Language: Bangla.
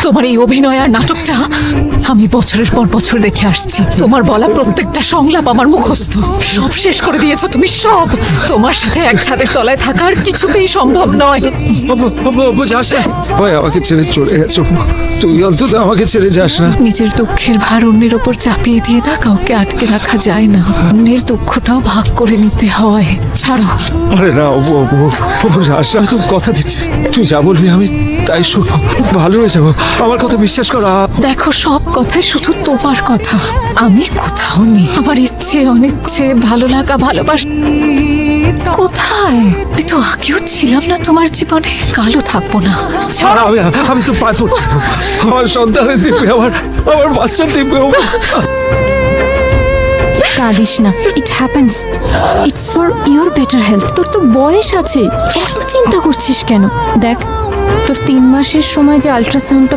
তোমার এই অভিনয় আর নাটকটা আমি বছরের পর বছর দেখে আসছি। তোমার বলা প্রত্যেকটা সংলাপ আমার মুখস্থ। সব শেষ করে দিয়েছো তুমি, সব। তোমার সাথে এক ছাদের তলায় থাকার কিছুতেই সম্ভব নয়। যাস না ভাই, আমাকে ছেড়ে চলে গেছো। তুই অন্তত আমাকে ছেড়ে যাস না। নিজের দুঃখের ভার অন্যের ওপর চাপিয়ে দিয়ে না কাউকে আটকে রাখা যায় না। অন্যের দুঃখটাও ভাগ করে নিতে হয়। ছাড়ো। আরে না অপু, যাস না। তুই কথা দিচ্ছি, তুই যা বলবি আমি তাই শুনবো। ভালো হয়ে যাবো, আমার কথা বিশ্বাস করা। দেখো, সব কথাই শুধু তোমার কথা। আমি কোথাও নেই। আমার ইচ্ছে অনিচ্ছে, ভালো লাগা ভালোবাসা কোথায়? আমি তো আগেও ছিলাম না তোমার জীবনে, কালও থাকবো না। ছাড়া আমি তো পাই পড়ছি। আমার সন্তানের দিব্যে, আমার বাচ্চার দিব্যে। কাঁদিস না, it happens, it's for your better health. তোর তো বয়স আছে, এত চিন্তা করছিস কেন? দেখ, তোর 3 মাসের সময় যে আল্ট্রাসাউন্ডটা